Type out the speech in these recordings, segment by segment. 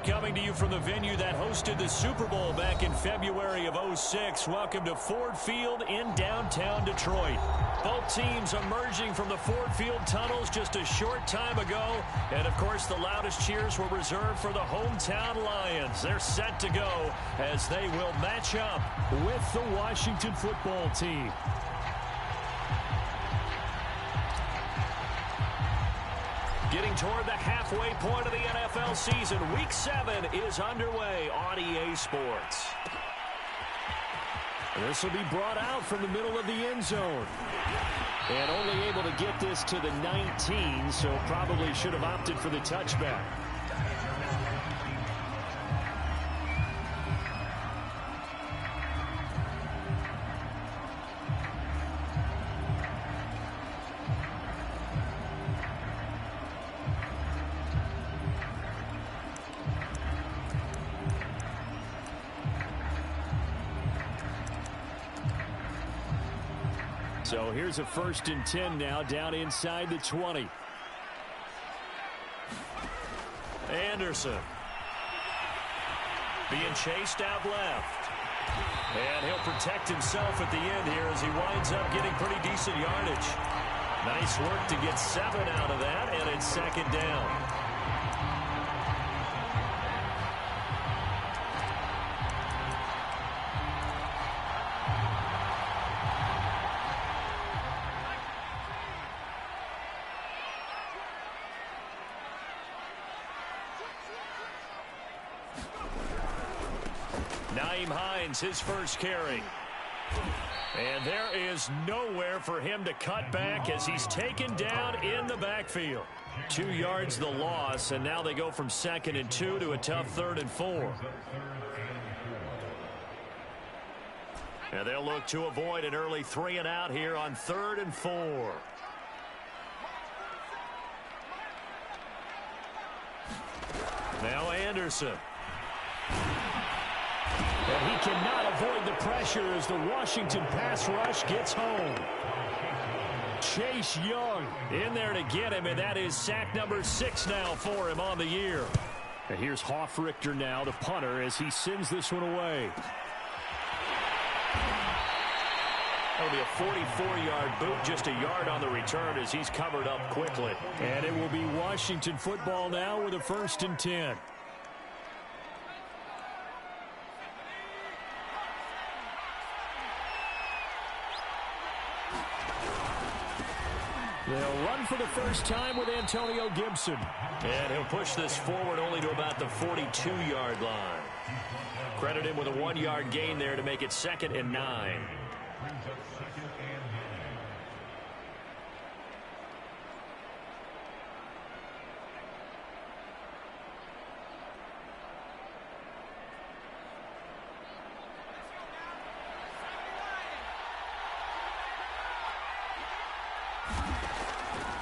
coming to you from the venue that hosted the Super Bowl back in February of '06. Welcome to Ford Field in downtown Detroit. Both teams emerging from the Ford Field tunnels just a short time ago. And, of course, the loudest cheers were reserved for the hometown Lions. They're set to go as they will match up with the Washington football team. Getting toward the halfway point of the NFL season, Week 7 is underway on EA Sports. This will be brought out from the middle of the end zone. And only able to get this to the 19, so probably should have opted for the touchback. So here's a 1st and 10 now, down inside the 20. Anderson. Being chased out left. And he'll protect himself at the end here as he winds up getting pretty decent yardage. Nice work to get 7 out of that, and it's 2nd down. Nyheim Hines, his first carry. And there is nowhere for him to cut back as he's taken down in the backfield. 2 yards the loss, and now they go from 2nd and 2 to a tough 3rd and 4. And they'll look to avoid an early 3 and out here on 3rd and 4. Now Anderson. And he cannot avoid the pressure as the Washington pass rush gets home. Chase Young in there to get him, and that is sack number 6 now for him on the year. And here's Hofrichter now, the punter, as he sends this one away. That'll be a 44-yard boot, just a yard on the return as he's covered up quickly. And it will be Washington football now with a 1st and 10. They'll run for the first time with Antonio Gibson. And he'll push this forward only to about the 42-yard line. Credit him with a 1-yard gain there to make it 2nd and 9.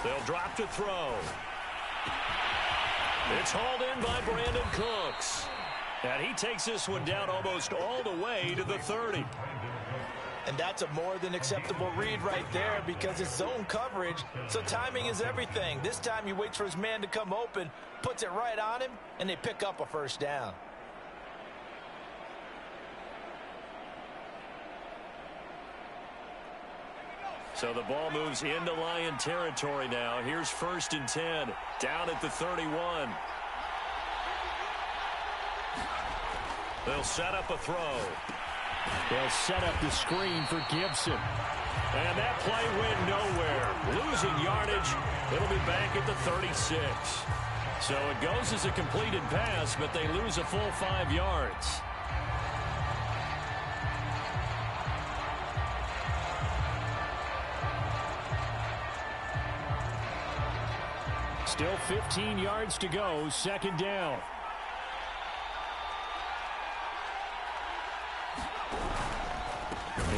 They'll drop to throw. It's hauled in by Brandon Cooks. And he takes this one down almost all the way to the 30. And that's a more than acceptable read right there because it's zone coverage, so timing is everything. This time he waits for his man to come open, puts it right on him, and they pick up a 1st down. So the ball moves into Lion territory now. Here's 1st and 10, down at the 31. They'll set up a throw. They'll set up the screen for Gibson. And that play went nowhere. Losing yardage. It'll be back at the 36. So it goes as a completed pass, but they lose a full 5 yards. Still 15 yards to go, 2nd down.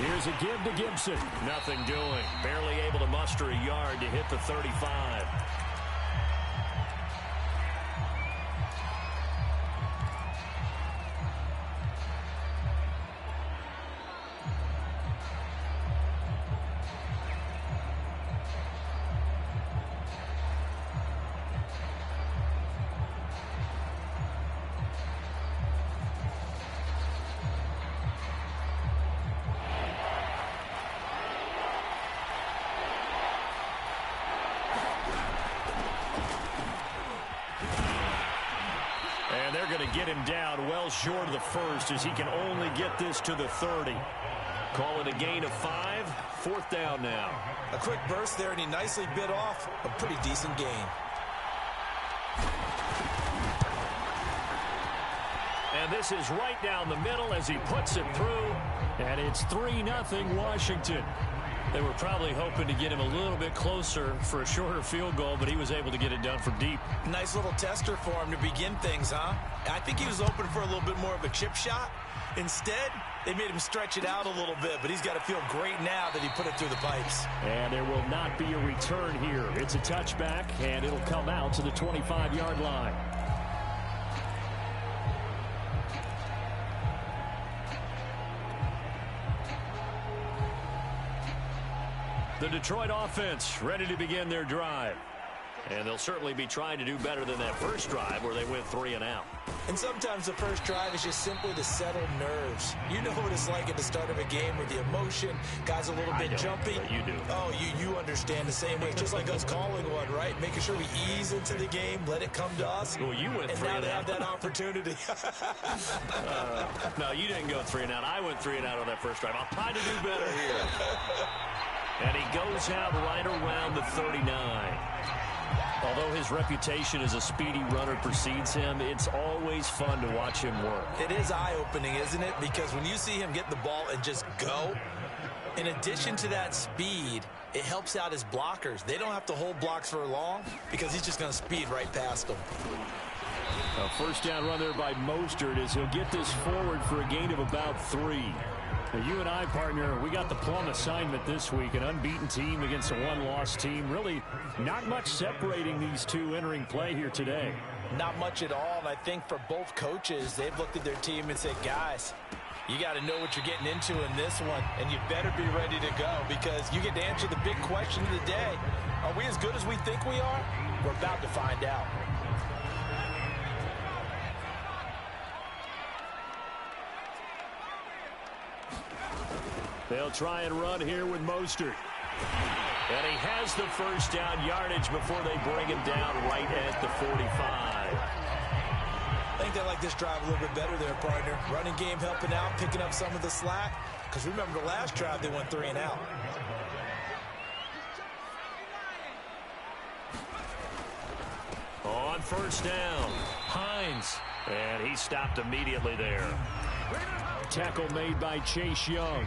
Here's a give to Gibson. Nothing doing. Barely able to muster a yard to hit the 35. to get him down well short of the first as he can only get this to the 30. Call it a gain of 5. 4th down now. A quick burst there, and he nicely bit off a pretty decent gain. And this is right down the middle as he puts it through. And it's 3-0 Washington. They were probably hoping to get him a little bit closer for a shorter field goal, but he was able to get it done from deep. Nice little tester for him to begin things, huh? I think he was open for a little bit more of a chip shot. Instead, they made him stretch it out a little bit, but he's got to feel great now that he put it through the pipes. And there will not be a return here. It's a touchback, and it'll come out to the 25-yard line. The Detroit offense ready to begin their drive. And they'll certainly be trying to do better than that first drive where they went 3 and out. And sometimes the first drive is just simply to settle nerves. You know what it's like at the start of a game with the emotion. Guys a little bit jumpy. You do. Oh, you understand the same way. It's just like us calling one, right? Making sure we ease into the game, let it come to us. Well, you went 3 and out. And now they have that opportunity. No, you didn't go 3 and out. I went 3 and out on that first drive. I'll try to do better here. And he goes out right around the 39. Although his reputation as a speedy runner precedes him, it's always fun to watch him work. It is eye-opening, isn't it? Because when you see him get the ball and just go, in addition to that speed, it helps out his blockers. They don't have to hold blocks for long because he's just going to speed right past them. A first down run there by Mostert as he'll get this forward for a gain of about 3. Now, you and I, partner, we got the plum assignment this week. An unbeaten team against a one-loss team. Really not much separating these two entering play here today. Not much at all, and I think for both coaches, they've looked at their team and said, guys, you got to know what you're getting into in this one, and you better be ready to go because you get to answer the big question of the day. Are we as good as we think we are? We're about to find out. They'll try and run here with Mostert. And he has the first down yardage before they bring him down right at the 45. I think they like this drive a little bit better there, partner. Running game helping out, picking up some of the slack. Because remember the last drive, they went 3 and out. On first down, Hines. And he stopped immediately there. Tackle made by Chase Young.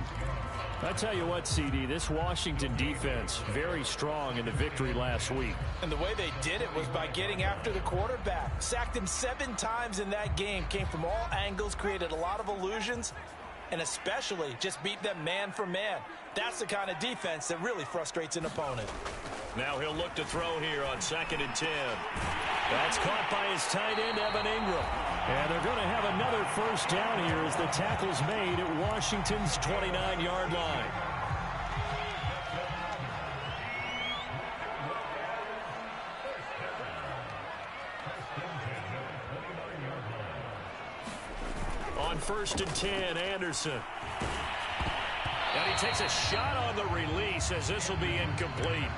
I tell you what, CD, this Washington defense, very strong in the victory last week. And the way they did it was by getting after the quarterback. Sacked him 7 times in that game. Came from all angles, created a lot of illusions, and especially just beat them man for man. That's the kind of defense that really frustrates an opponent. Now he'll look to throw here on 2nd and 10. That's caught by his tight end, Evan Ingram. And they're going to have another first down here as the tackle's made at Washington's 29-yard line. On 1st and 10, Anderson. And he takes a shot on the release as this will be incomplete.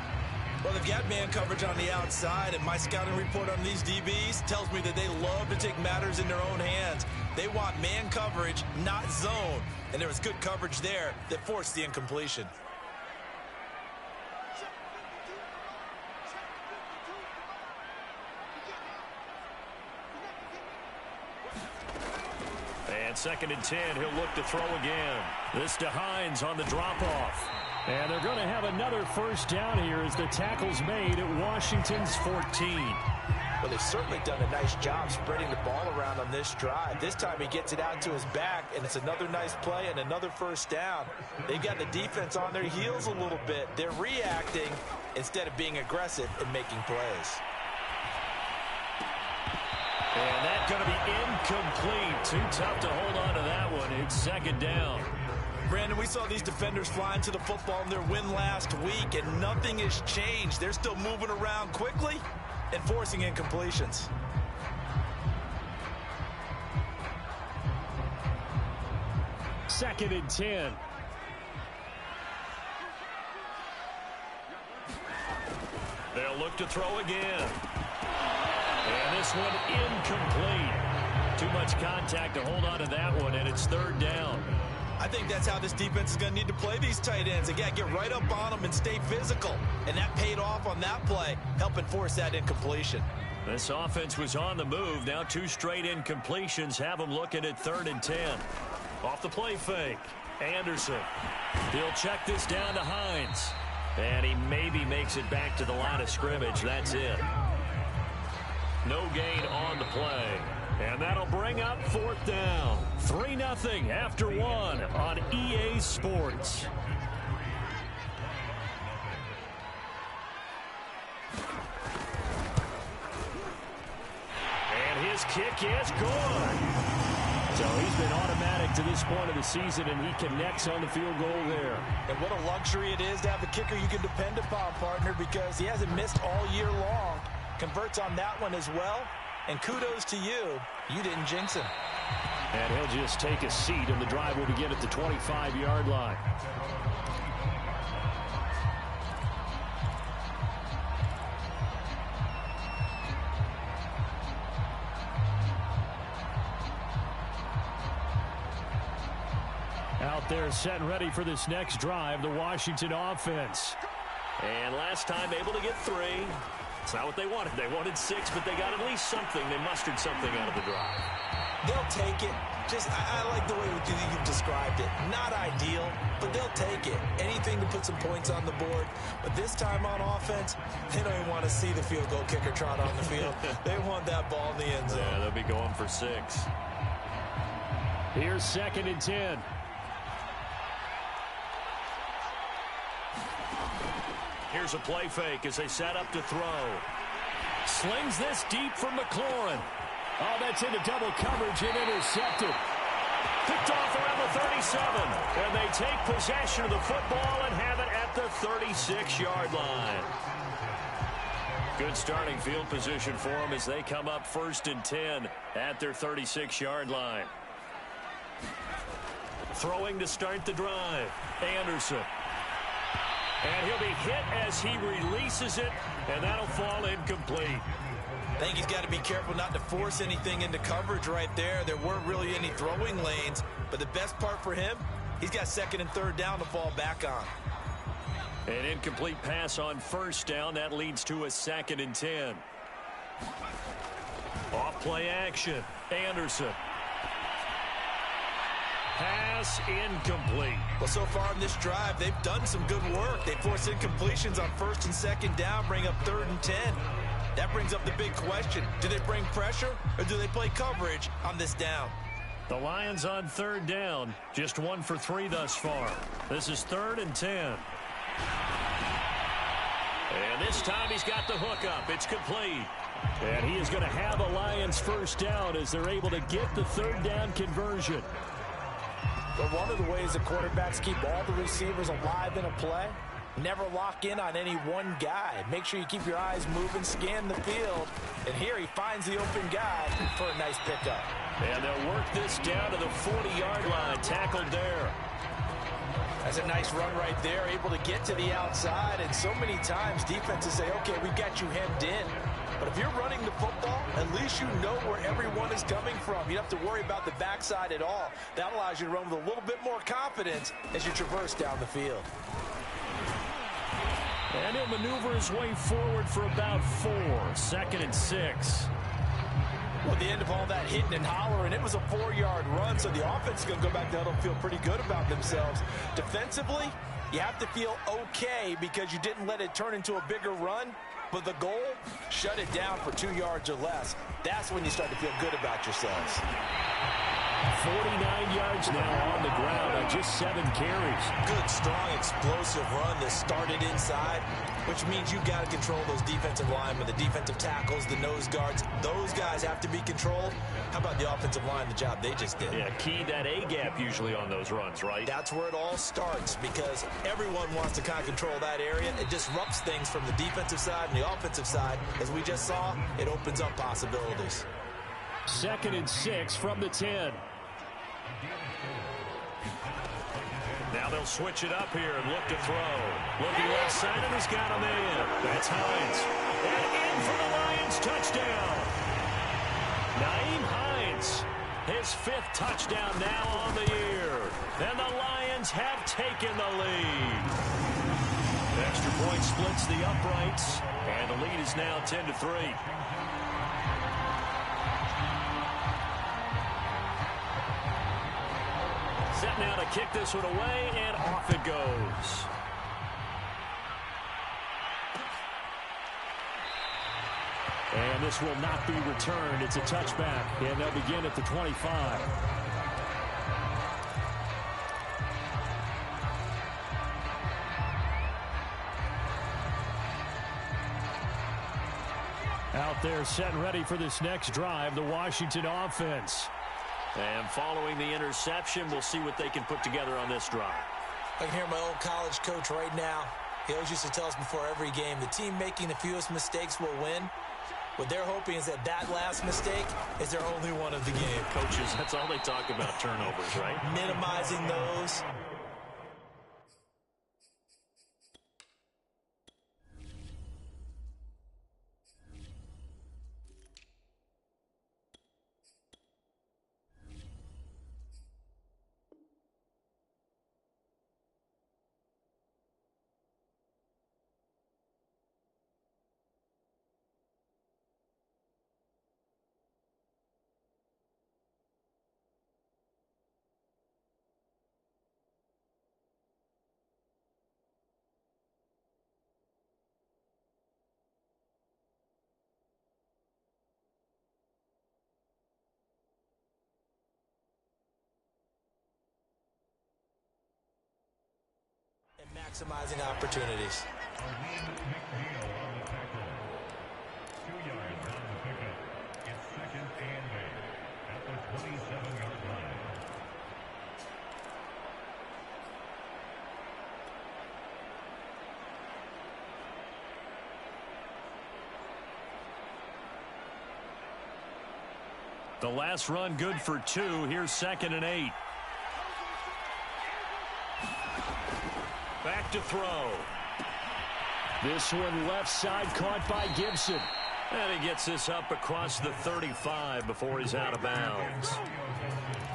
Well, they've got man coverage on the outside, and my scouting report on these DBs tells me that they love to take matters in their own hands. They want man coverage, not zone. And there was good coverage there that forced the incompletion. And 2nd and 10, he'll look to throw again. This to Hines on the drop-off. And they're going to have another first down here as the tackle's made at Washington's 14. Well, they've certainly done a nice job spreading the ball around on this drive. This time he gets it out to his back, and it's another nice play and another first down. They've got the defense on their heels a little bit. They're reacting instead of being aggressive and making plays. And that's going to be incomplete. Too tough to hold on to that one. It's 2nd down. Brandon, we saw these defenders flying to the football in their win last week, and nothing has changed. They're still moving around quickly and forcing incompletions. Second and 10. They'll look to throw again. And this one incomplete. Too much contact to hold on to that one, and it's third down. I think that's how this defense is going to need to play these tight ends. They got to get right up on them and stay physical. And that paid off on that play, helping force that incompletion. This offense was on the move. Now 2 straight incompletions have them looking at 3rd and 10. Off the play fake. Anderson. He'll check this down to Hines. And he maybe makes it back to the line of scrimmage. That's it. No gain on the play. And that'll bring up 4th down. 3-0 after 1 on EA Sports. And his kick is good. So he's been automatic to this point of the season, and he connects on the field goal there. And what a luxury it is to have a kicker you can depend upon, partner, because he hasn't missed all year long. Converts on that one as well. And kudos to you. You didn't jinx him. And he'll just take a seat, and the drive will begin at the 25-yard line. Out there set and ready for this next drive, the Washington offense. And last time able to get 3. It's not what they wanted. They wanted 6, but they got at least something. They mustered something out of the drive. They'll take it. I like the way you've described it. Not ideal, but they'll take it. Anything to put some points on the board. But this time on offense, they don't even want to see the field goal kicker trot on the field. They want that ball in the end zone. Yeah, they'll be going for 6. Here's 2nd and 10. Here's a play fake as they set up to throw. Slings this deep from McLaurin. Oh, that's into double coverage and intercepted. Picked off around the 37. And they take possession of the football and have it at the 36-yard line. Good starting field position for them as they come up 1st and 10 at their 36-yard line. Throwing to start the drive. Anderson. And he'll be hit as he releases it, and that'll fall incomplete. I think he's got to be careful not to force anything into coverage right there. There weren't really any throwing lanes, but the best part for him, he's got 2nd and 3rd down to fall back on. An incomplete pass on 1st down. That leads to a 2nd and 10. Off play action. Anderson. Pass incomplete. Well, so far in this drive, they've done some good work. They force incompletions on 1st and 2nd down, bring up 3rd and 10. That brings up the big question. Do they bring pressure or do they play coverage on this down? The Lions on 3rd down. Just 1 for 3 thus far. This is 3rd and 10. And this time he's got the hook up. It's complete. And he is going to have a Lions 1st down as they're able to get the 3rd down conversion. But one of the ways the quarterbacks keep all the receivers alive in a play, never lock in on any one guy. Make sure you keep your eyes moving, scan the field. And here he finds the open guy for a nice pickup. And they'll work this down to the 40-yard line. Tackled there. That's a nice run right there, able to get to the outside. And so many times defenses say, okay, we've got you hemmed in. But if you're running the football, at least you know where everyone is coming from. You don't have to worry about the backside at all. That allows you to run with a little bit more confidence as you traverse down the field. And he'll maneuver his way forward for about 4. 2nd and 6. Well, at the end of all that hitting and hollering, it was a 4-yard run, so the offense is going to go back there and feel pretty good about themselves. Defensively, you have to feel okay because you didn't let it turn into a bigger run. But the goal, shut it down for 2 yards or less. That's when you start to feel good about yourselves. 49 yards now on the ground on just 7 carries. Good, strong, explosive run that started inside, which means you've got to control those defensive linemen, the defensive tackles, the nose guards. Those guys have to be controlled. How about the offensive line, the job they just did? Yeah, key that A-gap usually on those runs, right? That's where it all starts because everyone wants to kind of control that area. It disrupts things from the defensive side and the offensive side. As we just saw, it opens up possibilities. 2nd and 6 from the 10. Now they'll switch it up here and look to throw. Looking left side, and he's got him in. That's Hines. And in for the Lions touchdown. Nyheim Hines, his 5th touchdown now on the year. And the Lions have taken the lead. The extra point splits the uprights, and the lead is now 10-3. Set now to kick this one away, and off it goes. And this will not be returned. It's a touchback, and they'll begin at the 25. Out there set and ready for this next drive, the Washington offense. And following the interception, we'll see what they can put together on this drive. I can hear my old college coach right now. He always used to tell us before every game, the team making the fewest mistakes will win. What they're hoping is that last mistake is their only one of the game. Coaches, that's all they talk about, turnovers, right? Minimizing those. Maximizing opportunities. The last run good for 2. Here's 2nd and 8. Back to throw. This one left side caught by Gibson. And he gets this up across the 35 before he's out of bounds.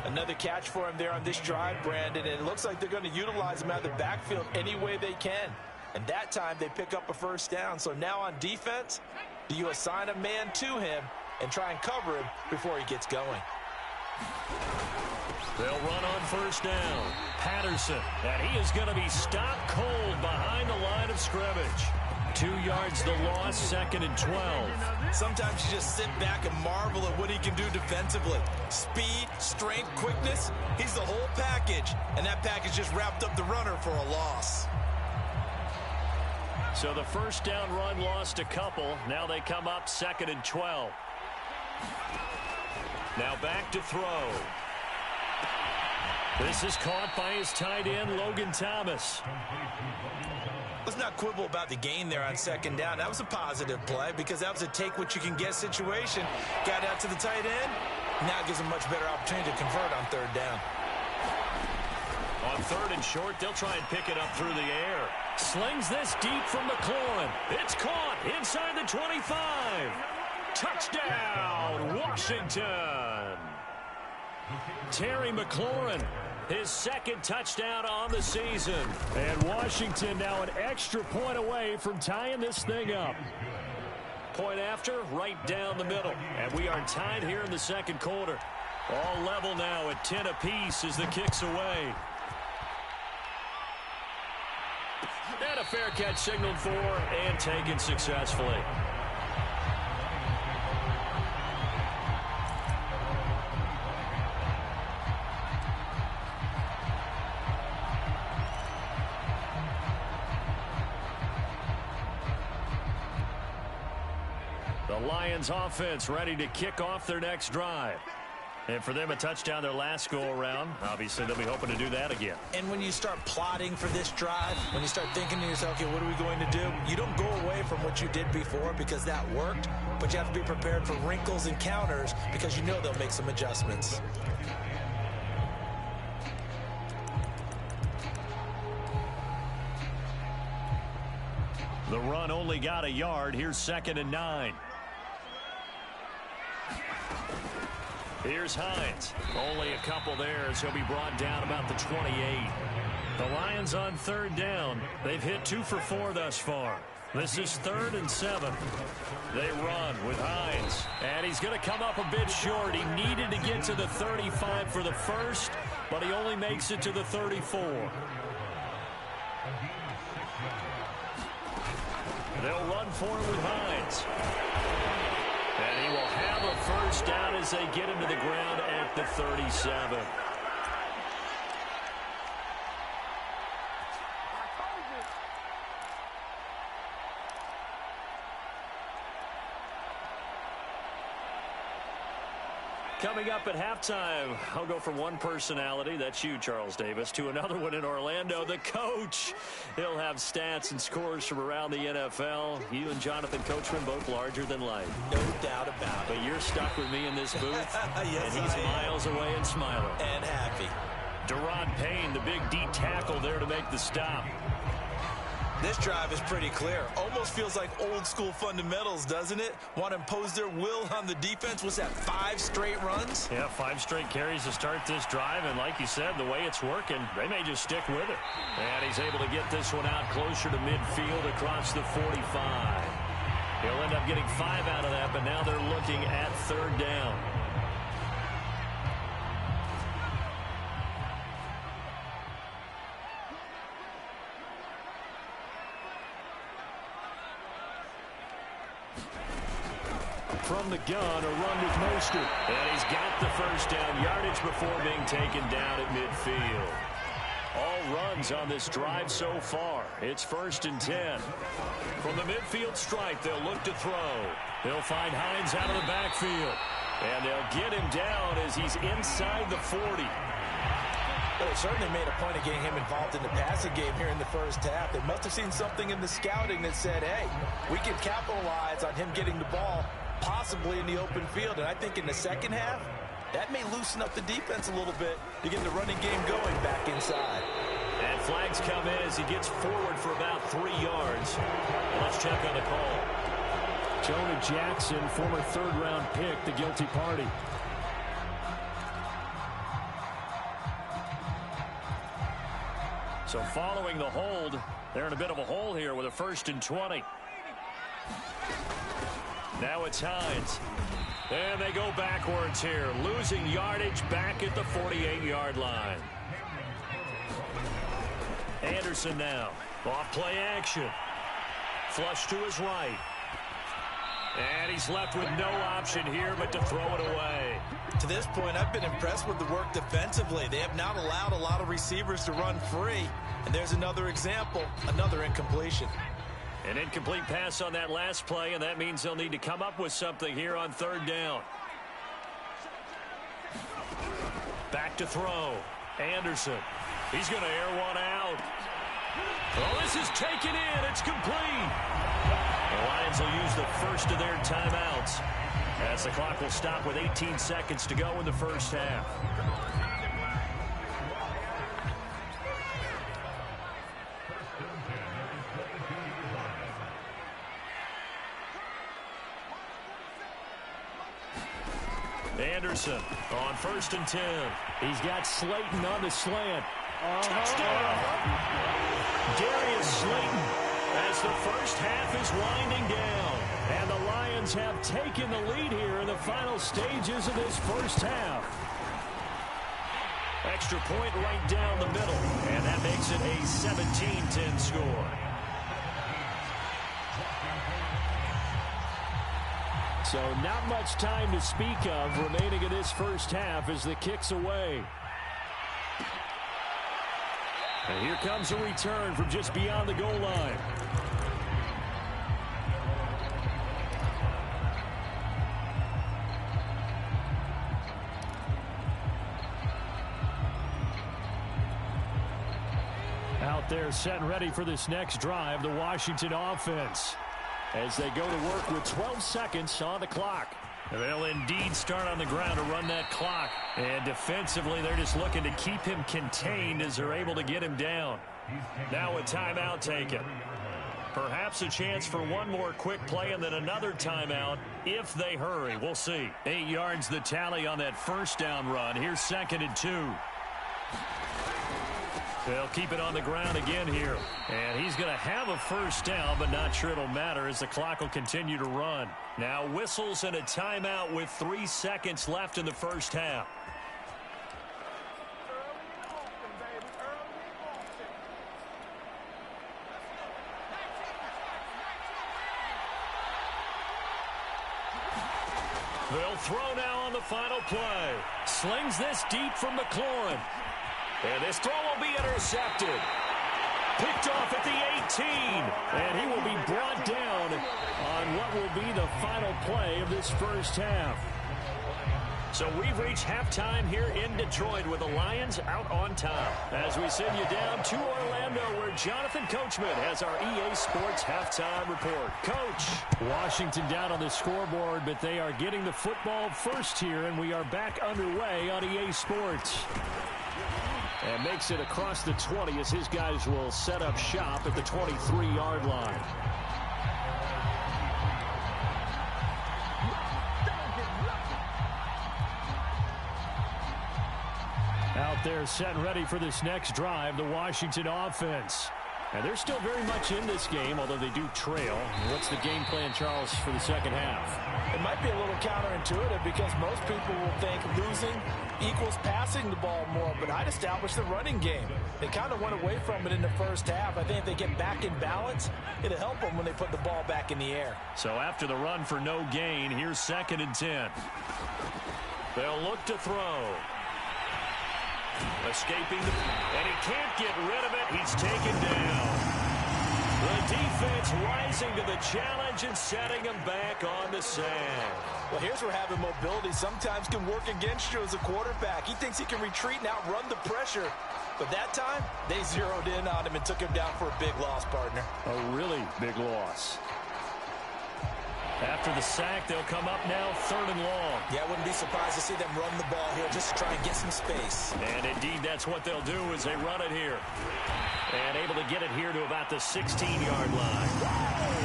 Another catch for him there on this drive, Brandon. And it looks like they're going to utilize him out of the backfield any way they can. And that time they pick up a first down. So now on defense, do you assign a man to him and try and cover him before he gets going? They'll run on first down. Patterson, and he is going to be stopped cold behind the line of scrimmage. 2 yards the loss, 2nd and 12. Sometimes you just sit back and marvel at what he can do defensively. Speed, strength, quickness, he's the whole package. And that package just wrapped up the runner for a loss. So the first down run lost a couple. Now they come up 2nd and 12. Now back to throw. This is caught by his tight end, Logan Thomas. Let's not quibble about the gain there on 2nd down. That was a positive play because that was a take-what-you-can-get situation. Got out to the tight end. Now it gives him a much better opportunity to convert on 3rd down. On 3rd and short, they'll try and pick it up through the air. Slings this deep from McLaurin. It's caught inside the 25. Touchdown, Washington. Terry McLaurin, his 2nd touchdown on the season. And Washington now an extra point away from tying this thing up. Point after, right down the middle. And we are tied here in the 2nd quarter. All level now at 10 apiece as the kick's away. And a fair catch signaled for and taken successfully. The Lions offense ready to kick off their next drive. And for them, a touchdown their last go-around. Obviously, they'll be hoping to do that again. And when you start plotting for this drive, when you start thinking to yourself, okay, what are we going to do? You don't go away from what you did before because that worked, but you have to be prepared for wrinkles and counters because you know they'll make some adjustments. The run only got a yard. Here's 2nd and 9. Here's Hines. Only a couple there as he'll be brought down about the 28. The Lions on third down. They've hit 2 for 4 thus far. This is 3rd and 7. They run with Hines. And he's going to come up a bit short. He needed to get to the 35 for the first, but he only makes it to the 34. They'll run for it with Hines. And he will have a first down as they get him to the ground at the 37. Coming up at halftime, I'll go from one personality, that's you, Charles Davis, to another one in Orlando, the coach. He'll have stats and scores from around the NFL. You and Jonathan Coachman both larger than life. No doubt about it. But you're stuck with me in this booth, yes, and he's miles away and smiling. And happy. Deron Payne, the big D tackle there to make the stop. This drive is pretty clear. Almost feels like old school fundamentals, doesn't it? Want to impose their will on the defense. What's that, 5 straight runs? Yeah, 5 straight carries to start this drive. And like you said, the way it's working, they may just stick with it. And he's able to get this one out closer to midfield across the 45. He'll end up getting 5 out of that, but now they're looking at 3rd down. From the gun, a run with Mostert. And he's got the first down yardage before being taken down at midfield. All runs on this drive so far. It's 1st and 10. From the midfield stripe, they'll look to throw. They'll find Hines out of the backfield. And they'll get him down as he's inside the 40. Well, it certainly made a point of getting him involved in the passing game here in the first half. They must have seen something in the scouting that said, hey, we can capitalize on him getting the ball possibly in the open field. And I think in the second half, that may loosen up the defense a little bit to get the running game going back inside. And flags come in as he gets forward for about 3 yards. Let's check on the call. Jonah Jackson, former 3rd-round pick, the guilty party. So following the hold, they're in a bit of a hole here with a 1st and 20. Now it's Hines. And they go backwards here, losing yardage back at the 48-yard line. Anderson now. Off play action. Flush to his right. And he's left with no option here but to throw it away. To this point, I've been impressed with the work defensively. They have not allowed a lot of receivers to run free. And there's another example, another incompletion. An incomplete pass on that last play, and that means they'll need to come up with something here on 3rd down. Back to throw. Anderson. He's going to air one out. Oh, this is taken in. It's complete. The Lions will use the first of their timeouts as the clock will stop with 18 seconds to go in the first half. Anderson on 1st and 10. He's got Slayton on the slant. Touchdown! Darius Slayton as the first half is winding down. And the Lions have taken the lead here in the final stages of this first half. Extra point right down the middle. And that makes it a 17-10 score. So not much time to speak of remaining in this first half as the kick's away. And here comes a return from just beyond the goal line. Out there set and ready for this next drive, the Washington offense, as they go to work with 12 seconds on the clock. They'll indeed start on the ground to run that clock. And defensively, they're just looking to keep him contained as they're able to get him down. Now a timeout taken. Perhaps a chance for one more quick play and then another timeout if they hurry. We'll see. 8 yards the tally on that first down run. Here's 2nd and 2. They'll keep it on the ground again here. And he's going to have a first down, but not sure it'll matter as the clock will continue to run. Now whistles and a timeout with 3 seconds left in the first half. They'll throw now on the final play. Slings this deep from McLaurin. And this throw will be intercepted. Picked off at the 18. And he will be brought down on what will be the final play of this first half. So we've reached halftime here in Detroit with the Lions out on top. As we send you down to Orlando where Jonathan Coachman has our EA Sports halftime report. Coach. Washington down on the scoreboard, but they are getting the football first here, and we are back underway on EA Sports. And makes it across the 20 as his guys will set up shop at the 23-yard line. Out there set and ready for this next drive, the Washington offense. And they're still very much in this game, although they do trail. What's the game plan, Charles, for the second half? It might be a little counterintuitive because most people will think losing equals passing the ball more, but I'd establish the running game. They kind of went away from it in the first half. I think if they get back in balance, it'll help them when they put the ball back in the air. So after the run for no gain, here's 2nd and 10. They'll look to throw. Escaping, and he can't get rid of it. He's taken down. The defense rising to the challenge and setting him back on the sand. Well, here's where having mobility sometimes can work against you as a quarterback. He thinks he can retreat and outrun the pressure. But that time, they zeroed in on him and took him down for a big loss, partner. A really big loss. After the sack, they'll come up now 3rd and long. Yeah, I wouldn't be surprised to see them run the ball here just to try and get some space. And indeed, that's what they'll do as they run it here. And able to get it here to about the 16-yard line.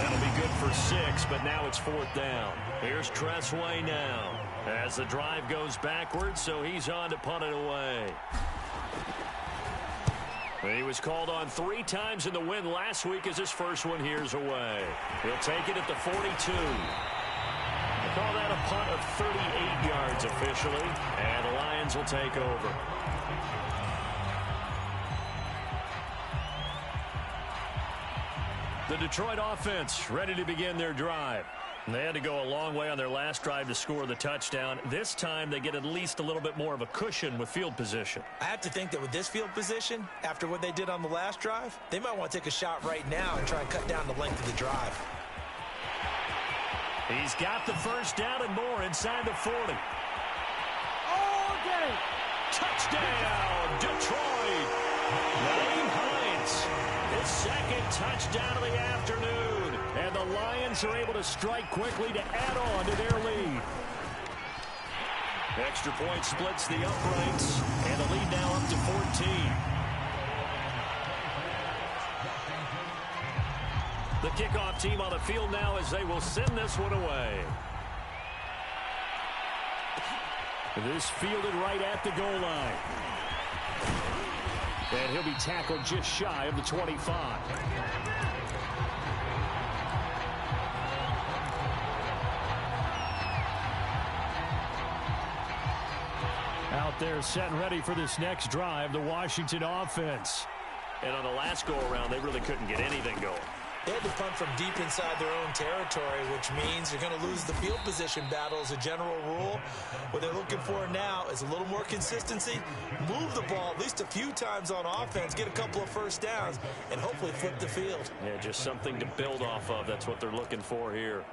That'll be good for 6, but now it's 4th down. Here's Tressway now as the drive goes backwards, so he's on to punt it away. He was called on 3 times in the win last week as his first one here's away. He'll take it at the 42. They call that a punt of 38 yards officially, and the Lions will take over. The Detroit offense ready to begin their drive. They had to go a long way on their last drive to score the touchdown. This time they get at least a little bit more of a cushion with field position. I have to think that with this field position, after what they did on the last drive, they might want to take a shot right now and try and cut down the length of the drive. He's got the first down and more inside the 40. All day. Touchdown, Detroit. Nyheim Hines, his 2nd touchdown of the afternoon. And the Lions are able to strike quickly to add on to their lead. Extra point splits the uprights, and the lead now up to 14. The kickoff team on the field now as they will send this one away. This fielded right at the goal line. And he'll be tackled just shy of the 25. Out there set and ready for this next drive, the Washington offense. And on the last go-around, they really couldn't get anything going. They had to punt from deep inside their own territory, which means you're going to lose the field position battle as a general rule. What they're looking for now is a little more consistency, move the ball at least a few times on offense, get a couple of first downs, and hopefully flip the field. Yeah, just something to build off of. That's what they're looking for here.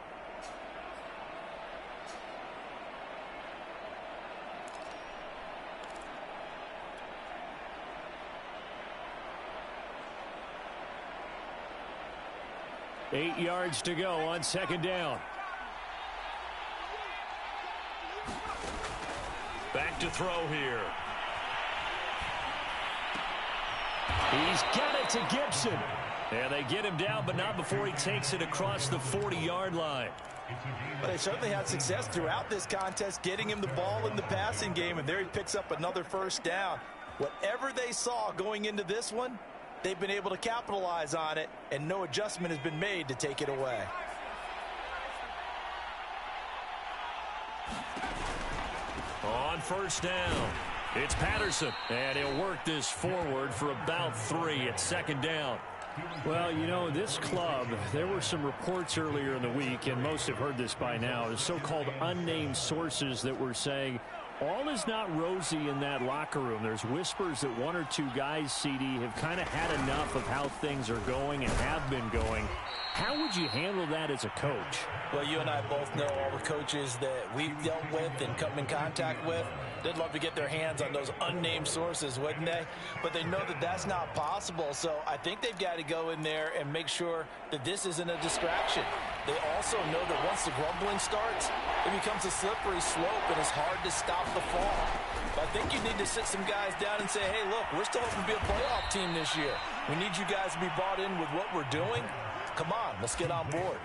Eight yards to go on 2nd down. Back to throw here. He's got it to Gibson. And they get him down, but not before he takes it across the 40-yard line. But they certainly had success throughout this contest, getting him the ball in the passing game, and there he picks up another first down. Whatever they saw going into this one, they've been able to capitalize on it, and no adjustment has been made to take it away. On first down, it's Patterson, and he'll work this forward for about 3 at second down. Well, you know, this club, there were some reports earlier in the week, and most have heard this by now, the so-called unnamed sources that were saying all is not rosy in that locker room. There's whispers that 1 or 2 guys, CD, have kind of had enough of how things are going and have been going. How would you handle that as a coach? Well, you and I both know all the coaches that we've dealt with and come in contact with. They'd love to get their hands on those unnamed sources, wouldn't they? But they know that that's not possible, so I think they've got to go in there and make sure that this isn't a distraction. They also know that once the grumbling starts, it becomes a slippery slope and it's hard to stop the fall. But I think you need to sit some guys down and say, hey, look, we're still hoping to be a playoff team this year. We need you guys to be bought in with what we're doing. Come on, let's get on board.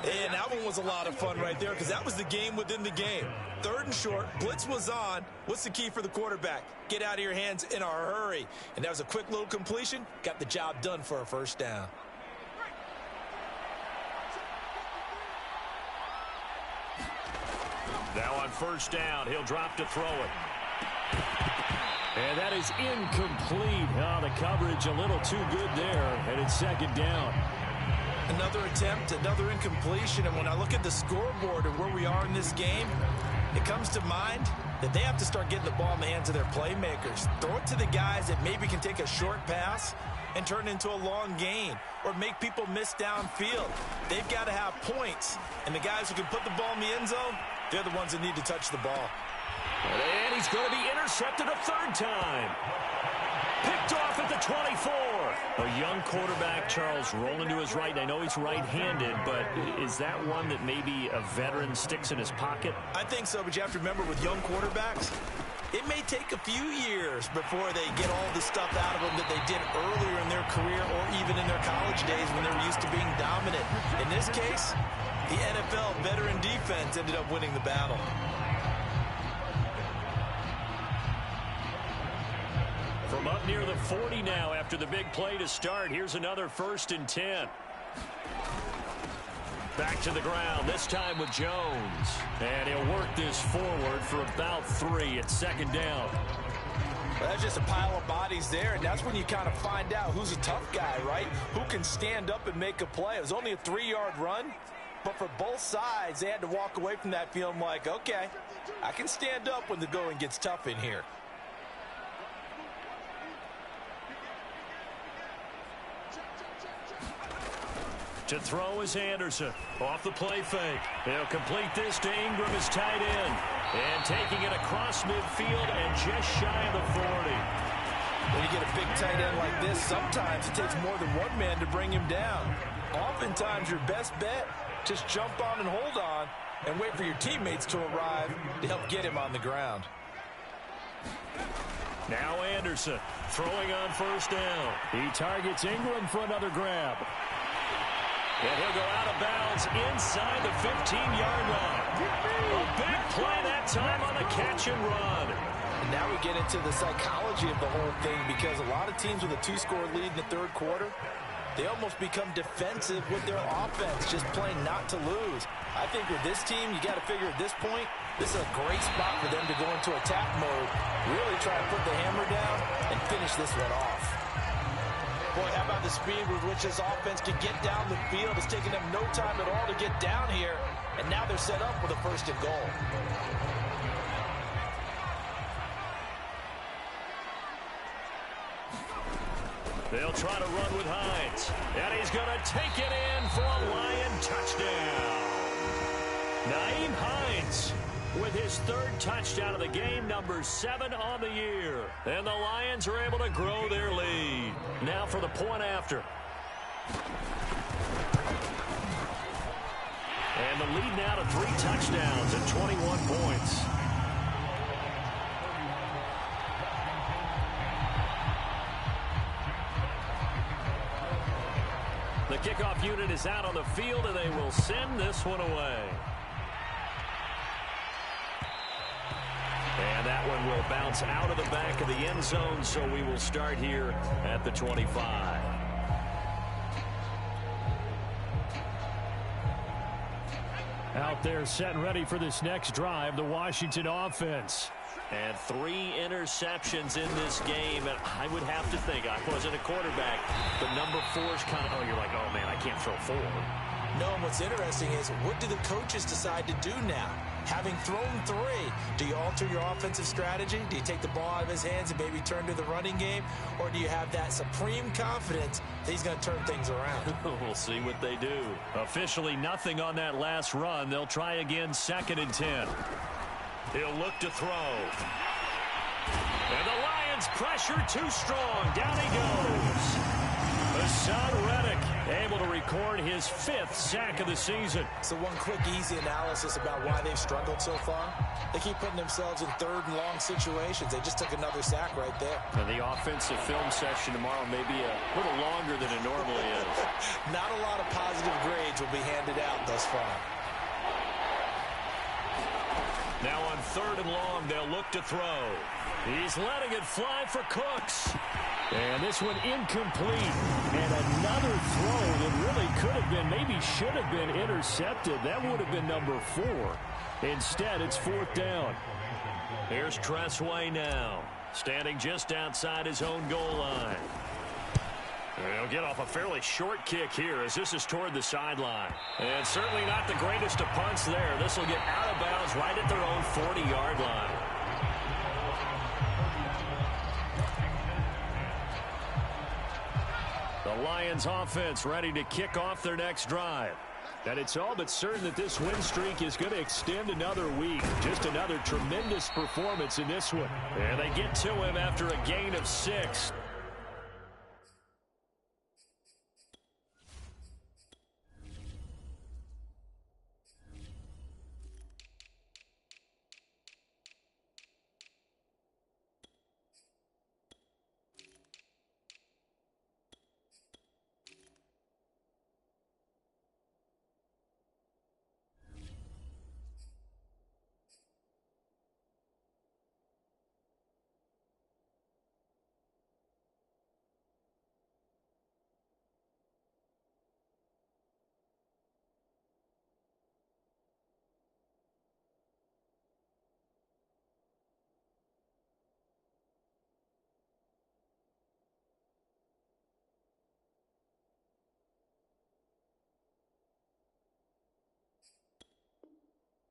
And that one was a lot of fun right there because that was the game within the game. 3rd and short, blitz was on. What's the key for the quarterback? Get out of your hands in a hurry. And that was a quick little completion. Got the job done for a first down. Now on first down, he'll drop to throw it. And that is incomplete. Oh, the coverage a little too good there, and it's second down. Another attempt, another incompletion, and when I look at the scoreboard and where we are in this game, it comes to mind that they have to start getting the ball in the hands of their playmakers. Throw it to the guys that maybe can take a short pass and turn it into a long gain or make people miss downfield. They've got to have points, and the guys who can put the ball in the end zone, they're the ones that need to touch the ball. And he's going to be intercepted a 3rd time. Picked off at the 24. A young quarterback, Charles, rolling to his right. And I know he's right-handed, but is that one that maybe a veteran sticks in his pocket? I think so, but you have to remember with young quarterbacks, it may take a few years before they get all the stuff out of them that they did earlier in their career or even in their college days when they were used to being dominant. In this case, the NFL veteran defense ended up winning the battle. From up near the 40 now after the big play to start. Here's another 1st and 10. Back to the ground, this time with Jones. And he'll work this forward for about 3 at second down. Well, that's just a pile of bodies there, and that's when you kind of find out who's a tough guy, right? Who can stand up and make a play. It was only a 3-yard run, but for both sides, they had to walk away from that feeling like, okay, I can stand up when the going gets tough in here. To throw is Anderson. Off the play fake. He'll complete this to Ingram, his tight end. And taking it across midfield and just shy of the 40. When you get a big tight end like this, sometimes it takes more than one man to bring him down. Oftentimes, your best bet, just jump on and hold on and wait for your teammates to arrive to help get him on the ground. Now Anderson throwing on first down. He targets Ingram for another grab. And he'll go out of bounds inside the 15-yard line. A big play that time on the catch and run. And now we get into the psychology of the whole thing because a lot of teams with a 2-score lead in the 3rd quarter, they almost become defensive with their offense, just playing not to lose. I think with this team, you got to figure at this point, this is a great spot for them to go into attack mode, really try to put the hammer down and finish this one off. Boy, how about the speed with which this offense can get down the field? It's taken them no time at all to get down here, and now they're set up with a 1st and goal. They'll try to run with Hines, and he's going to take it in for a Lion touchdown. Nyheim Hines with his 3rd touchdown of the game, number 7 on the year. And the Lions are able to grow their lead. Now for the point after. And the lead now to 3 touchdowns and 21 points. unit is out on the field, and they will send this one away. And that one will bounce out of the back of the end zone, so we will start here at the 25. Out there set and ready for this next drive, the Washington offense. And 3 interceptions in this game. And I would have to think, I wasn't a quarterback, but number 4 is kind of, you're like, oh, man, I can't throw 4. No, and what's interesting is, what do the coaches decide to do now? Having thrown 3, do you alter your offensive strategy? Do you take the ball out of his hands and maybe turn to the running game? Or do you have that supreme confidence that he's going to turn things around? We'll see what they do. Officially nothing on that last run. They'll try again, 2nd and 10. He'll look to throw. And the Lions pressure too strong. Down he goes. Hassan Reddick able to record his 5th sack of the season. So one quick, easy analysis about why they've struggled so far. They keep putting themselves in 3rd and long situations. They just took another sack right there. And the offensive film session tomorrow may be a little longer than it normally is. Not a lot of positive grades will be handed out thus far. Now on 3rd and long, they'll look to throw. He's letting it fly for Cooks. And this one incomplete. And another throw that really could have been, maybe should have been intercepted. That would have been number 4. Instead, it's 4th down. Here's Tressway now, standing just outside his own goal line. He'll get off a fairly short kick here as this is toward the sideline. And certainly not the greatest of punts there. This will get out of bounds right at their own 40-yard line. The Lions offense ready to kick off their next drive. And it's all but certain that this win streak is going to extend another week. Just another tremendous performance in this one. And they get to him after a gain of 6.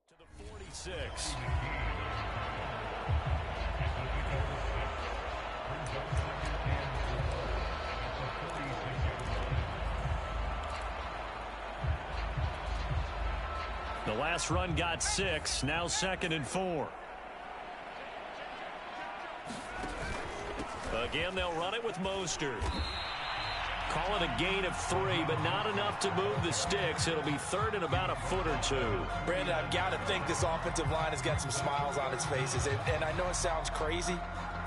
To the 46. The last run got 6. Now 2nd and 4. Again, they'll run it with Mostert. Call it a gain of 3, but not enough to move the sticks. It'll be 3rd and about a foot or 2. Brandon, I've got to think this offensive line has got some smiles on its faces. And I know it sounds crazy,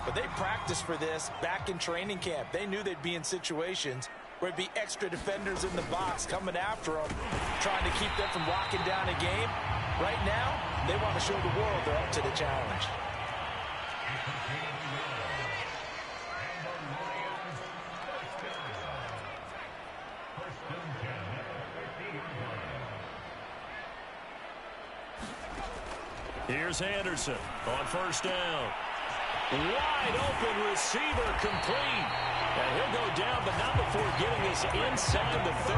but they practiced for this back in training camp. They knew they'd be in situations where it'd be extra defenders in the box coming after them, trying to keep them from locking down a game. Right now, they want to show the world they're up to the challenge. Here's Anderson on 1st down. Wide open receiver complete. And he'll go down, but not before getting this inside the 30.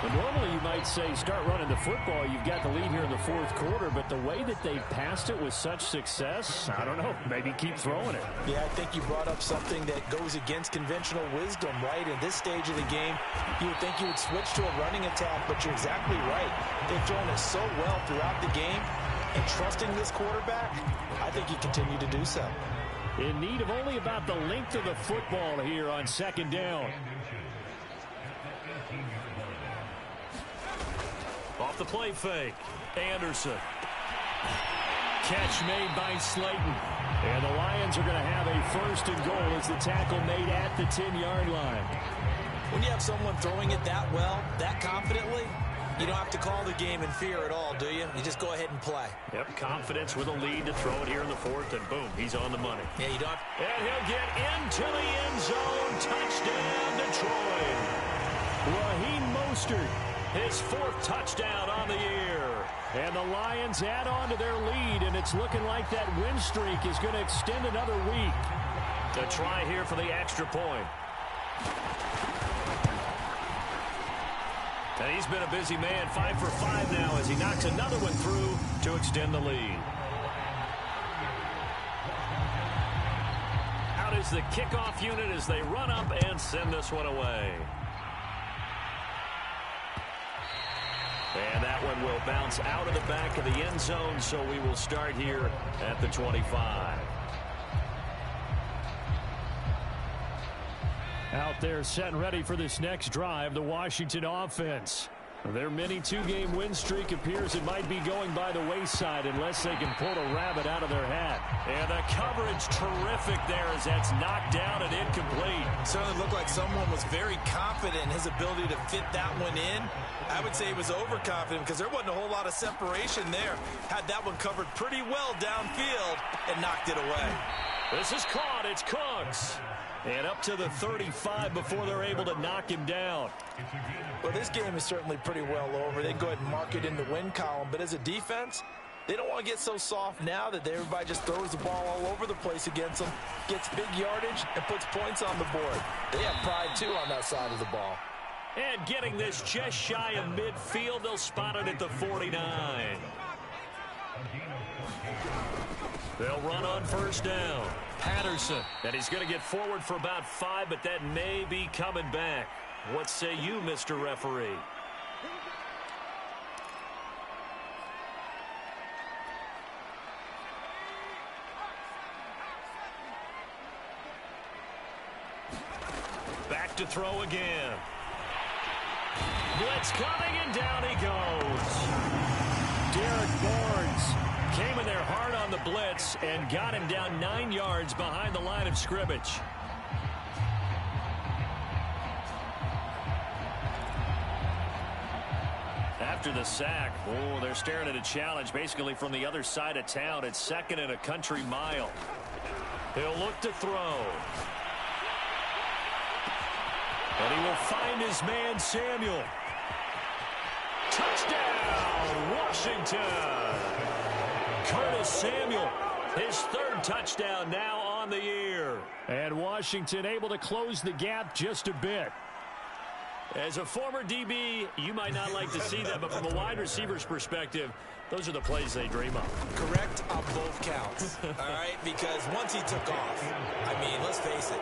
Well, normally you might say start running the football. You've got the lead here in the 4th quarter, but the way that they passed it with such success, I don't know, maybe keep throwing it. Yeah, I think you brought up something that goes against conventional wisdom, right? In this stage of the game, you would think you would switch to a running attack, but you're exactly right. They've thrown it so well throughout the game, and trusting this quarterback, I think you continue to do so. In need of only about the length of the football here on 2nd down. Off the play fake, Anderson. Catch made by Slayton. And the Lions are going to have a 1st and goal as the tackle made at the 10-yard line. When you have someone throwing it that well, that confidently, you don't have to call the game in fear at all, do you? You just go ahead and play. Yep, confidence with a lead to throw it here in the fourth, and boom, he's on the money. Yeah, you don't. And he'll get into the end zone. Touchdown, Detroit. Raheem Mostert, his 4th touchdown on the year. And the Lions add on to their lead, and it's looking like that win streak is going to extend another week. The try here for the extra point. And he's been a busy man, 5 for 5 now as he knocks another one through to extend the lead. Out is the kickoff unit as they run up and send this one away. And that one will bounce out of the back of the end zone, so we will start here at the 25. Out there set and ready for this next drive, the Washington offense. Their mini 2-game win streak appears it might be going by the wayside unless they can pull a rabbit out of their hat. And the coverage terrific there as that's knocked down and incomplete. Certainly looked like someone was very confident in his ability to fit that one in. I would say he was overconfident because there wasn't a whole lot of separation there. Had that one covered pretty well downfield and knocked it away. This is caught. It's Cooks. And up to the 35 before they're able to knock him down. Well, this game is certainly pretty well over. They go ahead and mark it in the win column. But as a defense, they don't want to get so soft now that everybody just throws the ball all over the place against them, gets big yardage, and puts points on the board. They have pride, too, on that side of the ball. And getting this just shy of midfield, they'll spot it at the 49. They'll run on first down. Patterson, and he's going to get forward for about 5, but that may be coming back. What say you, Mr. Referee? Back to throw again. Blitz coming, and down he goes. Derek Barnes came in there hard on the blitz and got him down 9 yards behind the line of scrimmage. After the sack, they're staring at a challenge basically from the other side of town. It's 2nd and a country mile. He'll look to throw. And he will find his man, Samuel. Touchdown, Washington. Curtis Samuel, his 3rd touchdown now on the year. And Washington able to close the gap just a bit. As a former DB, you might not like to see that, but from a wide receiver's perspective, those are the plays they dream of. Correct on both counts, all right? Because once he took off, I mean, let's face it,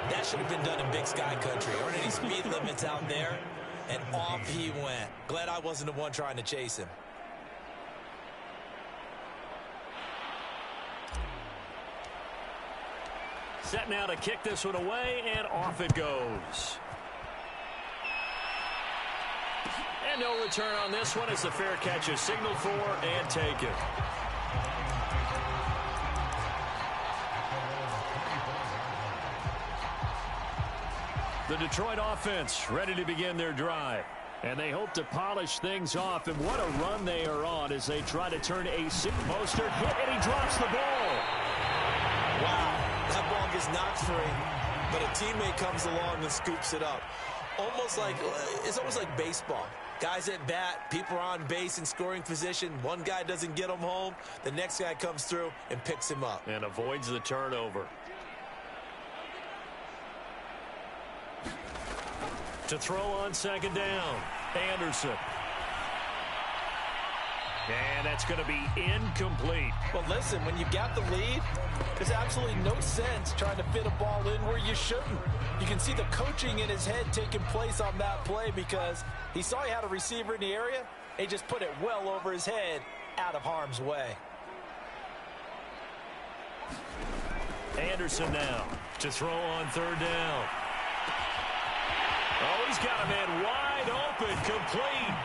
that should have been done in Big Sky Country. There aren't any speed limits out there, and off he went. Glad I wasn't the one trying to chase him. Set now to kick this one away, and off it goes. And no return on this one as the fair catch is signaled for and taken. The Detroit offense ready to begin their drive. And they hope to polish things off. And what a run they are on as they try to turn a Mostert hit, and he drops the ball. Wow, that ball gets knocked free, but a teammate comes along and scoops it up. It's almost like baseball. Guys at bat, people are on base in scoring position. One guy doesn't get him home. The next guy comes through and picks him up. And avoids the turnover. To throw on 2nd down, Anderson. And that's going to be incomplete. Well, listen, when you've got the lead, there's absolutely no sense trying to fit a ball in where you shouldn't. You can see the coaching in his head taking place on that play because he saw he had a receiver in the area, and he just put it well over his head out of harm's way. Anderson now to throw on 3rd down. Oh, he's got a man wide open, complete.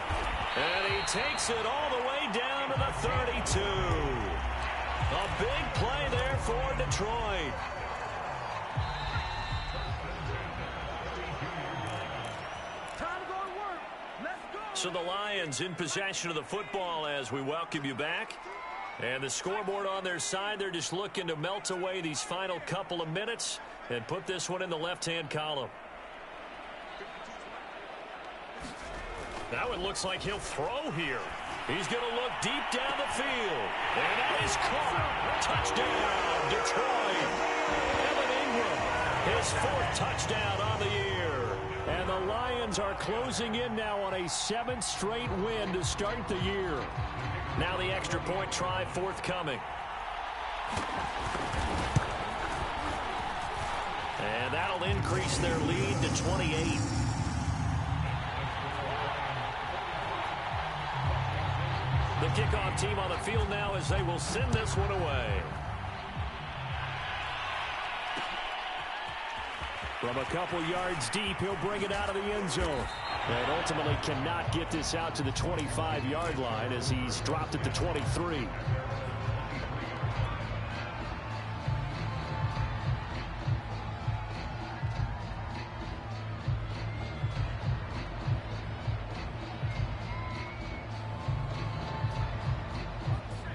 And he takes it all the way down to the 32. A big play there for Detroit. So the Lions in possession of the football as we welcome you back. And the scoreboard on their side, they're just looking to melt away these final couple of minutes and put this one in the left-hand column. Now it looks like he'll throw here. He's going to look deep down the field. And that is caught. Touchdown, Detroit. Evan Ingram, his 4th touchdown on the year. And the Lions are closing in now on a 7th straight win to start the year. Now the extra point try forthcoming. And that'll increase their lead to 28. The kickoff team on the field now as they will send this one away. From a couple yards deep, he'll bring it out of the end zone. And ultimately cannot get this out to the 25-yard line as he's dropped at the 23.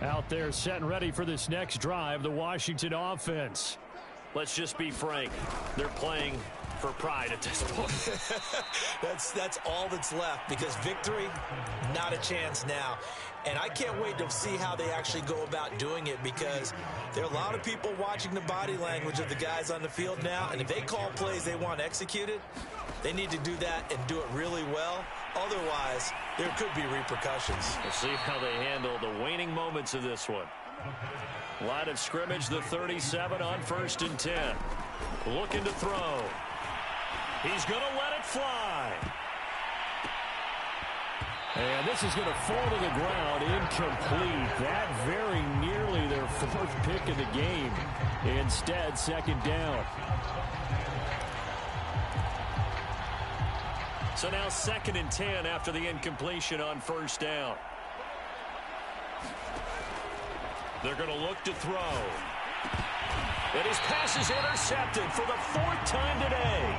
Out there set and ready for this next drive, the Washington offense. Let's just be frank. They're playing for pride at this point. That's all that's left, because victory, not a chance now. And I can't wait to see how they actually go about doing it, because there are a lot of people watching the body language of the guys on the field now, and if they call plays they want executed, they need to do that and do it really well. Otherwise, there could be repercussions. We'll see how they handle the waning moments of this one. Line of scrimmage, the 37 on 1st and 10. Looking to throw. He's going to let it fly. And this is going to fall to the ground, incomplete. That very nearly their 4th pick of the game. Instead, 2nd down. So now 2nd and 10 after the incompletion on 1st down. They're going to look to throw. And his pass is intercepted for the 4th time today.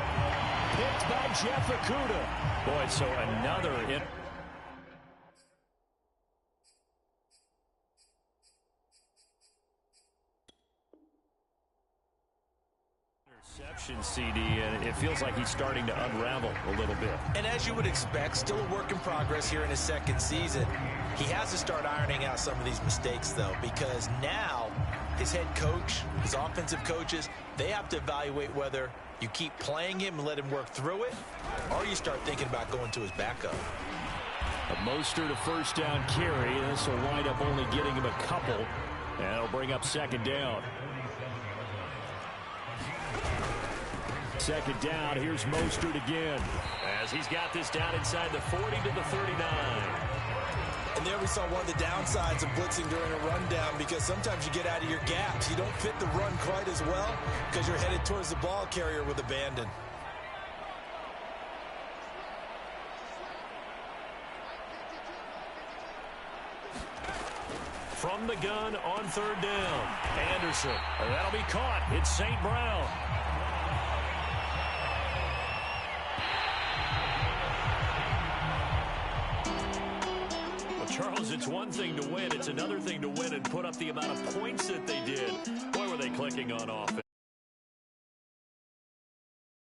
Picked by Jeff Okudah. Boy, so another interception, CD, and it feels like he's starting to unravel a little bit. And as you would expect, still a work in progress here in his 2nd season. He has to start ironing out some of these mistakes, though, because now his head coach, his offensive coaches, they have to evaluate whether you keep playing him and let him work through it, or you start thinking about going to his backup. A Mostert to 1st down carry. This will wind up only getting him a couple, and it'll bring up 2nd down. 2nd down, here's Mostert again, as he's got this down inside the 40 to the 39. And there we saw one of the downsides of blitzing during a rundown, because sometimes you get out of your gaps. You don't fit the run quite as well because you're headed towards the ball carrier with abandon. From the gun on 3rd down, Anderson. That'll be caught. It's St. Brown. Charles, it's one thing to win. It's another thing to win and put up the amount of points that they did. Boy, were they clicking on offense.